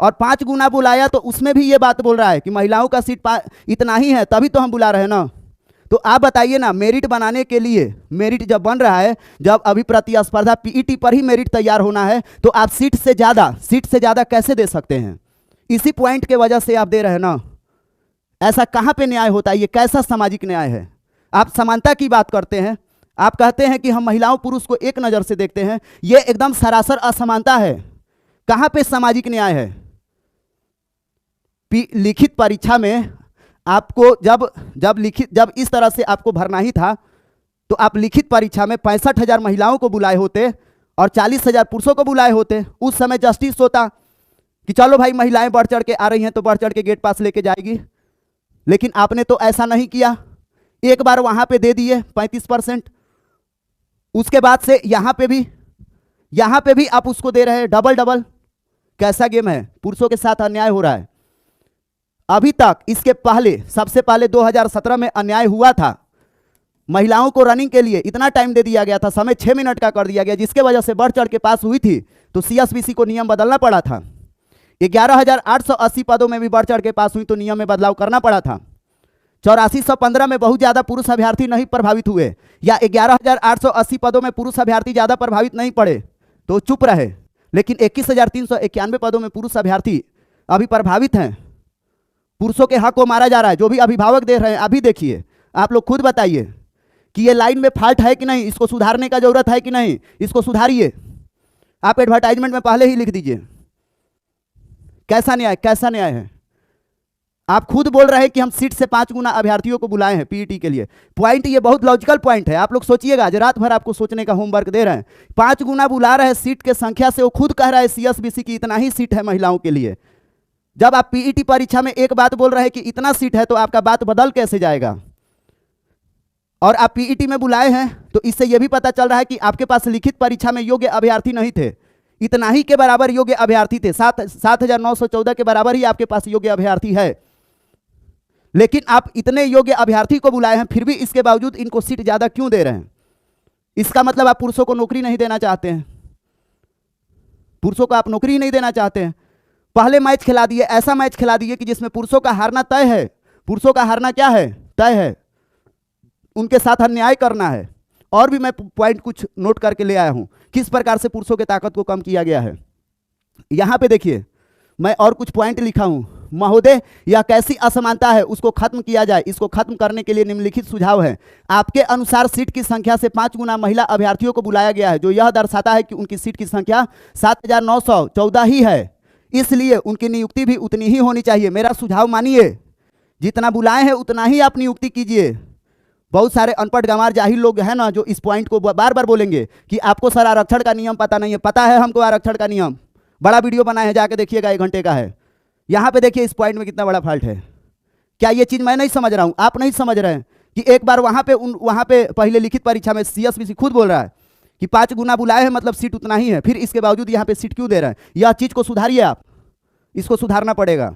और 5 गुना बुलाया तो उसमें भी ये बात बोल रहा है कि महिलाओं का सीट इतना ही है, तभी तो हम बुला रहे हैं ना। तो आप बताइए ना, मेरिट बनाने के लिए, मेरिट जब बन रहा है, जब अभी प्रतिस्पर्धा पीईटी पर ही मेरिट तैयार होना है, तो आप सीट से ज्यादा कैसे दे सकते हैं? इसी पॉइंट के वजह से आप दे रहे हैं ना। ऐसा कहां पे न्याय होता है? ये कैसा सामाजिक न्याय है? आप समानता की बात करते हैं, आप कहते हैं कि हम महिलाओं पुरुष को एक नजर से देखते हैं, ये एकदम सरासर असमानता है। कहां पे सामाजिक न्याय है? लिखित परीक्षा में आपको जब इस तरह से आपको भरना ही था, तो आप लिखित परीक्षा में 65,000 महिलाओं को बुलाए होते और 40,000 पुरुषों को बुलाए होते। उस समय जस्टिस होता कि चलो भाई महिलाएं बढ़ चढ़ के आ रही हैं तो बढ़ चढ़ के गेट पास लेके जाएगी। लेकिन आपने तो ऐसा नहीं किया, एक बार वहां पे दे दिए 35%, उसके बाद से यहां पे भी आप उसको दे रहे हैं डबल। कैसा गेम है? पुरुषों के साथ अन्याय हो रहा है। अभी तक इसके पहले, सबसे पहले 2017 में अन्याय हुआ था, महिलाओं को रनिंग के लिए इतना टाइम दे दिया गया था, समय 6 मिनट का कर दिया गया, जिसके वजह से बढ़ चढ़ के पास हुई थी, तो CSBC को नियम बदलना पड़ा था। 11,880 पदों में भी बढ़ चढ़ के पास हुई तो नियम में बदलाव करना पड़ा था। 8415 में बहुत ज्यादा पुरुष अभ्यर्थी नहीं प्रभावित हुए, या 11,880 पदों में पुरुष अभ्यर्थी ज्यादा प्रभावित नहीं पड़े तो चुप रहे। लेकिन 21,391 पदों में पुरुष अभ्यर्थी अभी प्रभावित हैं। पुरुषों के हक को मारा जा रहा है। जो भी अभिभावक दे रहे हैं, अभी देखिए, आप लोग खुद बताइए कि ये लाइन में फॉल्ट है कि नहीं, इसको सुधारने का जरूरत है कि नहीं, इसको सुधारिए। आप एडवर्टाइजमेंट में पहले ही लिख दीजिए। कैसा न्याय है? आप खुद बोल रहे हैं कि हम सीट से 5 गुना अभ्यर्थियों को बुलाए हैं पीईटी के लिए। पॉइंट ये बहुत लॉजिकल पॉइंट है, आप लोग सोचिएगा, आज रात भर आपको सोचने का होमवर्क दे रहे हैं। 5 गुना बुला रहे हैं सीट के संख्या से, वो खुद कह रहा है CSBC की इतना ही सीट है महिलाओं के लिए। जब आप पीईटी परीक्षा में एक बात बोल रहे हैं कि इतना सीट है, तो आपका बात बदल कैसे जाएगा? और आप पीईटी में बुलाए हैं, तो इससे यह भी पता चल रहा है कि आपके पास लिखित परीक्षा में योग्य अभ्यर्थी नहीं थे, इतना ही के बराबर योग्य अभ्यर्थी थे, 7,914 के बराबर ही आपके पास योग्य अभ्यर्थी है। लेकिन आप इतने योग्य अभ्यर्थी को बुलाए हैं, फिर भी इसके बावजूद इनको सीट ज्यादा क्यों दे रहे हैं? इसका मतलब आप पुरुषों को नौकरी नहीं देना चाहते हैं, पुरुषों को आप नौकरी ही नहीं देना चाहते हैं। पहले मैच खिला दिए, ऐसा मैच खिला दिए कि जिसमें पुरुषों का हारना तय है। पुरुषों का हारना क्या है? तय है, उनके साथ अन्याय करना है। और भी मैं पॉइंट कुछ नोट करके ले आया हूं, किस प्रकार से पुरुषों की ताकत को कम किया गया है। यहां पे देखिए, मैं और कुछ पॉइंट लिखा हूं। महोदय, यह कैसी असमानता है, उसको खत्म किया जाए। इसको खत्म करने के लिए निम्नलिखित सुझाव है। आपके अनुसार सीट की संख्या से 5 गुना महिला अभ्यर्थियों को बुलाया गया है, जो यह दर्शाता है कि उनकी सीट की संख्या 7914 ही है, इसलिए उनकी नियुक्ति भी उतनी ही होनी चाहिए। मेरा सुझाव मानिए, जितना बुलाए हैं उतना ही आप नियुक्ति कीजिए। बहुत सारे अनपढ़ गंवार जाहिल लोग हैं ना, जो इस पॉइंट को बार बार बोलेंगे कि आपको सर आरक्षण का नियम पता नहीं है। पता है हमको आरक्षण का नियम, बड़ा वीडियो बनाए हैं, जाके देखिएगा, 1 घंटे का है। यहां पे देखिए इस पॉइंट में कितना बड़ा फॉल्ट है। क्या ये चीज मैं नहीं समझ रहा हूं, आप नहीं समझ रहे हैं कि एक बार वहां पे पहले लिखित परीक्षा में सीएसबीसी खुद बोल रहा है कि 5 गुना बुलाए हैं, मतलब सीट उतना ही है, फिर इसके बावजूद यहां पे सीट क्यों दे रहे हैं? यह चीज को सुधारिए आप, इसको सुधारना पड़ेगा।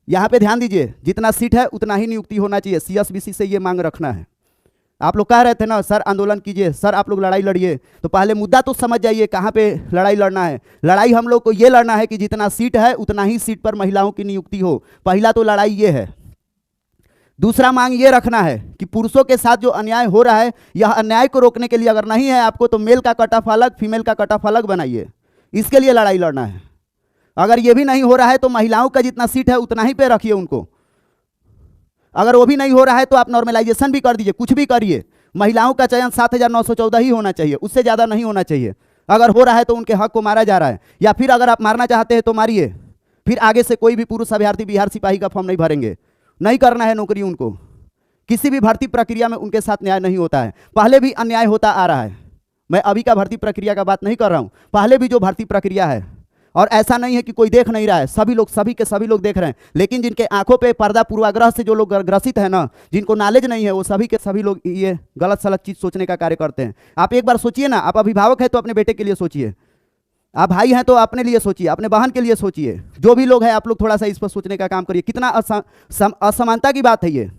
यहां पे ध्यान दीजिए, जितना सीट है उतना ही नियुक्ति होना चाहिए। सीएसबीसी से ये मांग रखना है। आप लोग कह रहे थे ना सर आंदोलन कीजिए, सर आप लोग लड़ाई लड़िए, तो पहले मुद्दा तो समझ जाइए कहाँ पे लड़ाई लड़ना है। लड़ाई हम लोग को ये लड़ना है कि जितना सीट है उतना ही सीट पर महिलाओं की नियुक्ति हो। पहला तो लड़ाई ये है। दूसरा मांग ये रखना है कि पुरुषों के साथ जो अन्याय हो रहा है, यह अन्याय को रोकने के लिए अगर नहीं है आपको, तो मेल का कट ऑफ अलग, फीमेल का कट ऑफ अलग बनाइए। इसके लिए लड़ाई लड़ना है। अगर ये भी नहीं हो रहा है तो महिलाओं का जितना सीट है उतना ही पे रखिए उनको। अगर वो भी नहीं हो रहा है तो आप नॉर्मलाइजेशन भी कर दीजिए, कुछ भी करिए। महिलाओं का चयन 7914 ही होना चाहिए, उससे ज़्यादा नहीं होना चाहिए। अगर हो रहा है तो उनके हक को मारा जा रहा है, या फिर अगर आप मारना चाहते हैं तो मारिए। फिर आगे से कोई भी पुरुष अभ्यर्थी बिहार सिपाही का फॉर्म नहीं भरेंगे, नहीं करना है नौकरी उनको। किसी भी भर्ती प्रक्रिया में उनके साथ न्याय नहीं होता है, पहले भी अन्याय होता आ रहा है। मैं अभी का भर्ती प्रक्रिया का बात नहीं कर रहा हूँ, पहले भी जो भर्ती प्रक्रिया है। और ऐसा नहीं है कि कोई देख नहीं रहा है, सभी लोग, सभी के सभी लोग देख रहे हैं। लेकिन जिनके आंखों पे पर्दा, पूर्वाग्रह से जो लोग ग्रसित है ना, जिनको नॉलेज नहीं है, वो सभी के सभी लोग ये गलत सलत चीज सोचने का कार्य करते हैं। आप एक बार सोचिए ना, आप अभिभावक है तो अपने बेटे के लिए सोचिए, आप भाई हैं तो अपने लिए सोचिए, अपने बहन के लिए सोचिए, जो भी लोग हैं आप लोग थोड़ा सा इस पर सोचने का काम करिए। कितना असमानता की बात है ये,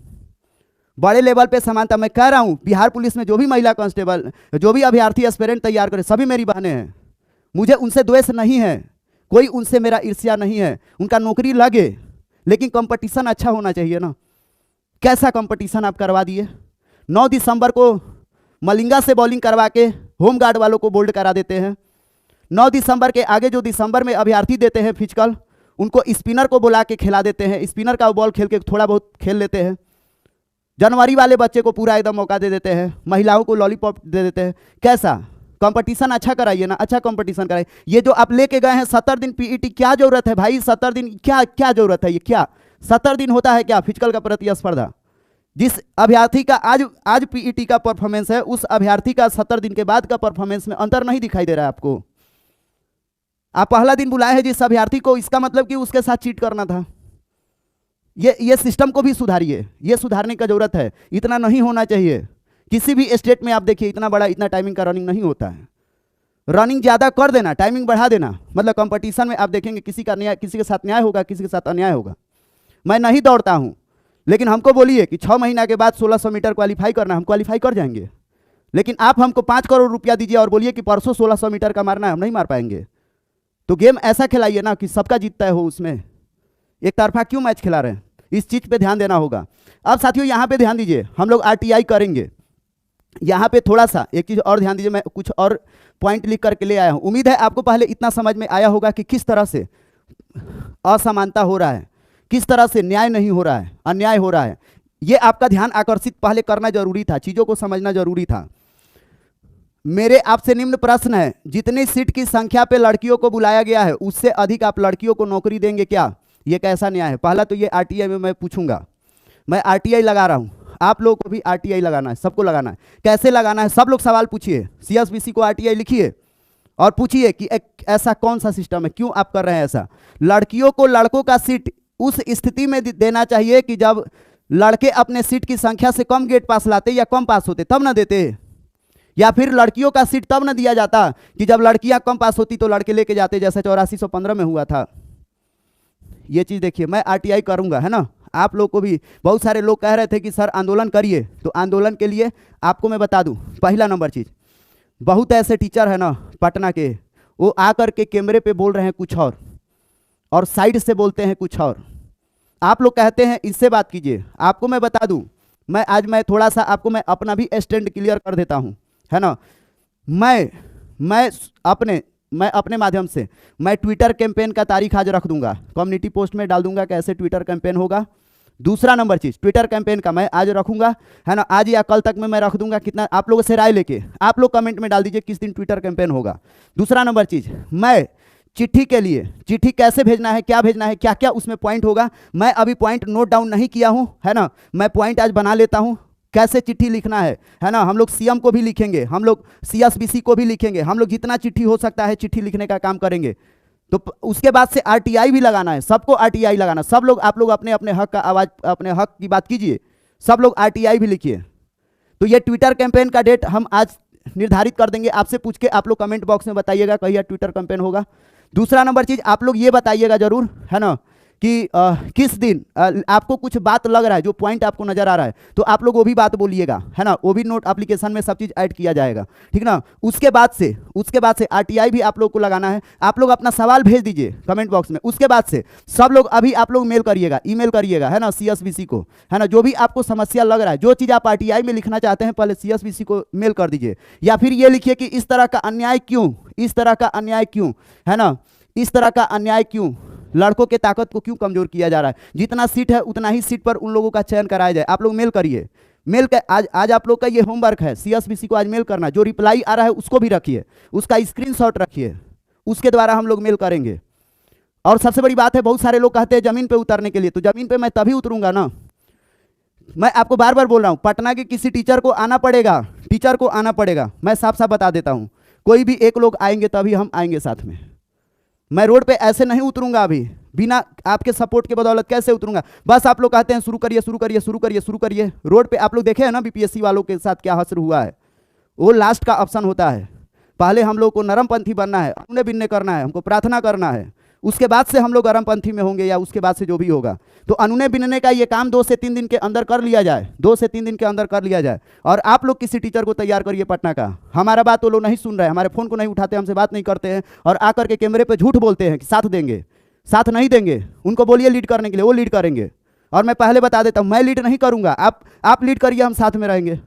बड़े लेवल पे समानता। मैं कह रहा हूँ बिहार पुलिस में जो भी महिला कांस्टेबल, जो भी अभ्यर्थी एस्पिरेंट तैयार करे, सभी मेरी बहनें हैं। मुझे उनसे द्वेष नहीं है, कोई उनसे मेरा ईर्ष्या नहीं है। उनका नौकरी लगे, लेकिन कंपटीशन अच्छा होना चाहिए ना। कैसा कंपटीशन आप करवा दिए? 9 दिसंबर को मलिंगा से बॉलिंग करवा के होमगार्ड वालों को बोल्ड करा देते हैं। 9 दिसंबर के आगे जो दिसंबर में अभ्यर्थी देते हैं फिजिकल, उनको स्पिनर को बुला के खिला देते हैं, स्पिनर का बॉल खेल के थोड़ा बहुत खेल लेते हैं। जनवरी वाले बच्चे को पूरा एकदम मौका दे देते हैं, महिलाओं को लॉलीपॉप दे देते हैं। कैसा कंपटीशन? अच्छा कराइए ना, अच्छा कंपटीशन कराइए। ये जो आप लेके गए हैं 70 दिन पीईटी, क्या जरूरत है भाई? 70 दिन क्या जरूरत है? ये क्या 70 दिन होता है क्या फिजिकल का प्रतिस्पर्धा? जिस अभ्यर्थी का आज पीईटी का परफॉर्मेंस है, उस अभ्यर्थी का 70 दिन के बाद का परफॉर्मेंस में अंतर नहीं दिखाई दे रहा है आपको। आप पहला दिन बुलाए हैं जिस अभ्यर्थी को, इसका मतलब कि उसके साथ चीट करना था। ये सिस्टम को भी सुधारिए, ये सुधारने का जरूरत है। इतना नहीं होना चाहिए। किसी भी स्टेट में आप देखिए इतना टाइमिंग का रनिंग नहीं होता है। रनिंग ज़्यादा कर देना, टाइमिंग बढ़ा देना, मतलब कंपटीशन में आप देखेंगे किसी के साथ न्याय होगा, किसी के साथ अन्याय होगा। मैं नहीं दौड़ता हूं, लेकिन हमको बोलिए कि 6 महीना के बाद 1600 मीटर क्वालिफाई करना, हम क्वालिफाई कर जाएंगे। लेकिन आप हमको 5 करोड़ रुपया दीजिए और बोलिए कि परसों 1600 मीटर का मारना है, हम नहीं मार पाएंगे। तो गेम ऐसा खिलाइए ना कि सबका जीतता है हो, उसमें एक तरफा क्यों मैच खिला रहे हैं? इस चीज़ पे ध्यान देना होगा। अब साथियों यहाँ पे ध्यान दीजिए, हम लोग आरटीआई करेंगे। यहाँ पे थोड़ा सा एक चीज़ और ध्यान दीजिए, मैं कुछ और पॉइंट लिख करके ले आया हूँ। उम्मीद है आपको पहले इतना समझ में आया होगा कि किस तरह से असमानता हो रहा है, किस तरह से न्याय नहीं हो रहा है, अन्याय हो रहा है। ये आपका ध्यान आकर्षित पहले करना जरूरी था, चीज़ों को समझना जरूरी था। मेरे आपसे निम्न प्रश्न है, जितनी सीट की संख्या पे लड़कियों को बुलाया गया है, उससे अधिक आप लड़कियों को नौकरी देंगे क्या? ये कैसा न्याय है? पहला तो ये आरटीआई में मैं पूछूंगा। मैं आरटीआई लगा रहा हूँ, आप लोगों को भी आरटीआई लगाना है, सबको लगाना है। कैसे लगाना है? सब लोग सवाल पूछिए, सीएसबीसी को आरटीआई लिखिए और पूछिए कि ऐसा कौन सा सिस्टम है, क्यों आप कर रहे हैं ऐसा। लड़कियों को लड़कों का सीट उस स्थिति में देना चाहिए कि जब लड़के अपने सीट की संख्या से कम गेट पास लाते या कम पास होते तब ना देते, या फिर लड़कियों का सीट तब ना दिया जाता कि जब लड़कियां कम पास होती तो लड़के लेके जाते, जैसे 8415 में हुआ था। ये चीज़ देखिए, मैं आरटीआई करूंगा, है ना, आप लोग को भी बहुत सारे लोग कह रहे थे कि सर आंदोलन करिए, तो आंदोलन के लिए आपको मैं बता दूं, पहला नंबर चीज़, बहुत ऐसे टीचर है ना पटना के, वो आकर के कैमरे पे बोल रहे हैं कुछ और साइड से बोलते हैं कुछ और। आप लोग कहते हैं इससे बात कीजिए, आपको मैं बता दूं, मैं थोड़ा सा आपको मैं अपना भी स्टैंड क्लियर कर देता हूं, है ना। मैं अपने माध्यम से मैं ट्विटर कैंपेन का तारीख आज रख दूंगा, कम्युनिटी पोस्ट में डाल दूंगा कैसे ट्विटर कैंपेन होगा। दूसरा नंबर चीज़, ट्विटर कैंपेन का मैं आज रखूंगा, है ना, आज या कल तक में मैं रख दूंगा। कितना आप लोगों से राय लेके आप लोग कमेंट में डाल दीजिए किस दिन ट्विटर कैंपेन होगा। दूसरा नंबर चीज़, मैं चिट्ठी के लिए, चिट्ठी कैसे भेजना है, क्या भेजना है, क्या क्या उसमें पॉइंट होगा, मैं अभी पॉइंट नोट डाउन नहीं किया हूं, है ना, मैं पॉइंट आज बना लेता हूं। कैसे चिट्ठी लिखना है ना, हम लोग सीएम को भी लिखेंगे, हम लोग सीएसबीसी को भी लिखेंगे, हम लोग जितना चिट्ठी हो सकता है चिट्ठी लिखने का काम करेंगे। तो उसके बाद से आरटीआई भी लगाना है, सबको आरटीआई लगाना, सब लोग आप लोग अपने अपने हक का आवाज़, अपने हक की बात कीजिए, सब लोग आरटीआई भी लिखिए। तो ये ट्विटर कैंपेन का डेट हम आज निर्धारित कर देंगे, आपसे पूछ के आप लोग कमेंट बॉक्स में बताइएगा कहीं ट्विटर कैंपेन होगा। दूसरा नंबर चीज़, आप लोग ये बताइएगा जरूर, है ना, कि किस दिन आपको कुछ बात लग रहा है, जो पॉइंट आपको नजर आ रहा है, तो आप लोग वो भी बात बोलिएगा, है ना, वो भी नोट एप्लीकेशन में सब चीज़ ऐड किया जाएगा, ठीक ना। उसके बाद से आरटीआई भी आप लोग को लगाना है, आप लोग अपना सवाल भेज दीजिए कमेंट बॉक्स में। उसके बाद से सब लोग अभी आप लोग मेल करिएगा, ईमेल करिएगा, है ना, सीएसबीसी को, है ना, जो भी आपको समस्या लग रहा है, जो चीज़ आप आरटीआई में लिखना चाहते हैं पहले सीएसबीसी को मेल कर दीजिए, या फिर ये लिखिए कि इस तरह का अन्याय क्यों, इस तरह का अन्याय क्यों, है ना, इस तरह का अन्याय क्यों, लड़कों के ताकत को क्यों कमजोर किया जा रहा है, जितना सीट है उतना ही सीट पर उन लोगों का चयन कराया जाए। आप लोग मेल करिए, मेल का आज आप लोग का ये होमवर्क है, सीएसबीसी को आज मेल करना, जो रिप्लाई आ रहा है उसको भी रखिए, उसका स्क्रीनशॉट रखिए, उसके द्वारा हम लोग मेल करेंगे। और सबसे बड़ी बात है, बहुत सारे लोग कहते हैं जमीन पे उतरने के लिए, तो जमीन पे मैं तभी उतरूंगा ना, मैं आपको बार बार बोल रहा हूँ, पटना के किसी टीचर को आना पड़ेगा, टीचर को आना पड़ेगा, मैं साफ साफ बता देता हूँ, कोई भी एक लोग आएंगे तभी हम आएंगे साथ में। मैं रोड पे ऐसे नहीं उतरूंगा, अभी बिना आपके सपोर्ट के बदौलत कैसे उतरूंगा। बस आप लोग कहते हैं शुरू करिए शुरू करिए शुरू करिए शुरू करिए, रोड पे आप लोग देखे हैं ना बीपीएससी वालों के साथ क्या हश्र हुआ है, वो लास्ट का ऑप्शन होता है। पहले हम लोग को नरमपंथी बनना है, उन्हें बिनने करना है, हमको प्रार्थना करना है, उसके बाद से हम लोग गरमपंथी में होंगे, या उसके बाद से जो भी होगा। तो अनुने बिनने का ये काम 2 से 3 दिन के अंदर कर लिया जाए, 2 से 3 दिन के अंदर कर लिया जाए। और आप लोग किसी टीचर को तैयार करिए पटना का, हमारा बात वो लोग नहीं सुन रहे, हमारे फ़ोन को नहीं उठाते, हमसे बात नहीं करते हैं, और आकर के कैमरे पे झूठ बोलते हैं कि साथ देंगे, साथ नहीं देंगे। उनको बोलिए लीड करने के लिए, वो लीड करेंगे। और मैं पहले बता देता हूँ, मैं लीड नहीं करूँगा, आप लीड करिए, हम साथ में रहेंगे,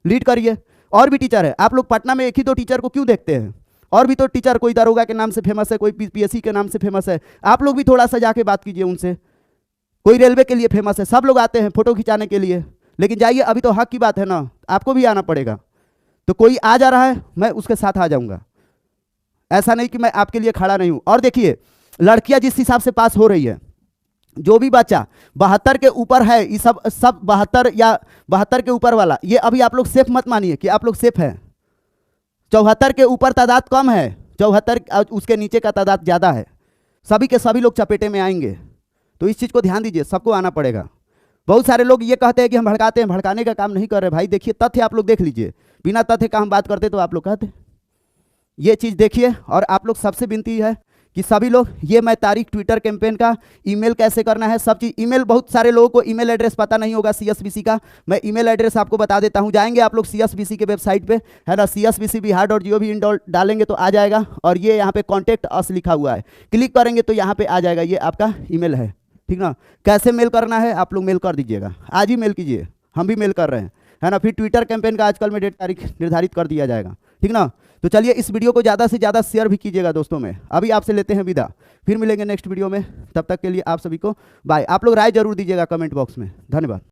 लीड करिए। और भी टीचर है, आप लोग पटना में एक ही 2 टीचर को क्यों देखते हैं, और भी तो टीचर, कोई दरोगा के नाम से फेमस है, कोई पीएससी के नाम से फेमस है, आप लोग भी थोड़ा सा जाके बात कीजिए उनसे। कोई रेलवे के लिए फेमस है, सब लोग आते हैं फोटो खिंचाने के लिए, लेकिन जाइए, अभी तो हक की बात है ना, आपको भी आना पड़ेगा। तो कोई आ जा रहा है, मैं उसके साथ आ जाऊंगा, ऐसा नहीं कि मैं आपके लिए खड़ा नहीं हूं। और देखिए, लड़कियां जिस हिसाब से पास हो रही है, जो भी बच्चा 72 के ऊपर है, ये सब 72 या 72 के ऊपर वाला, ये अभी आप लोग सेफ मत मानिए कि आप लोग सेफ है। 74 के ऊपर तादाद कम है, 74 उसके नीचे का तादाद ज़्यादा है, सभी के सभी लोग चपेटे में आएंगे। तो इस चीज़ को ध्यान दीजिए, सबको आना पड़ेगा। बहुत सारे लोग ये कहते हैं कि हम भड़काते हैं, भड़काने का काम नहीं कर रहे भाई। देखिए तथ्य आप लोग देख लीजिए, बिना तथ्य का हम बात करते तो आप लोग कहते। ये चीज़ देखिए, और आप लोग सबसे विनती है कि सभी लोग, ये मैं तारीख ट्विटर कैंपेन का, ईमेल कैसे करना है, सब चीज़ ईमेल, बहुत सारे लोगों को ईमेल एड्रेस पता नहीं होगा सीएसबीसी का, मैं ईमेल एड्रेस आपको बता देता हूं। जाएंगे आप लोग सीएसबीसी के वेबसाइट पे, है ना, csbcbihar.gov.in डालेंगे तो आ जाएगा, और ये यहाँ पे कॉन्टैक्ट अस लिखा हुआ है, क्लिक करेंगे तो यहाँ पे आ जाएगा, ये आपका ईमेल है, ठीक ना। कैसे मेल करना है आप लोग मेल कर दीजिएगा, आज ही मेल कीजिए, हम भी मेल कर रहे हैं, है ना। फिर ट्विटर कैंपेन का आजकल में डेट तारीख निर्धारित कर दिया जाएगा, ठीक ना। तो चलिए, इस वीडियो को ज़्यादा से ज़्यादा शेयर भी कीजिएगा दोस्तों में। अभी आपसे लेते हैं विदा, फिर मिलेंगे नेक्स्ट वीडियो में, तब तक के लिए आप सभी को बाय। आप लोग राय जरूर दीजिएगा कमेंट बॉक्स में। धन्यवाद।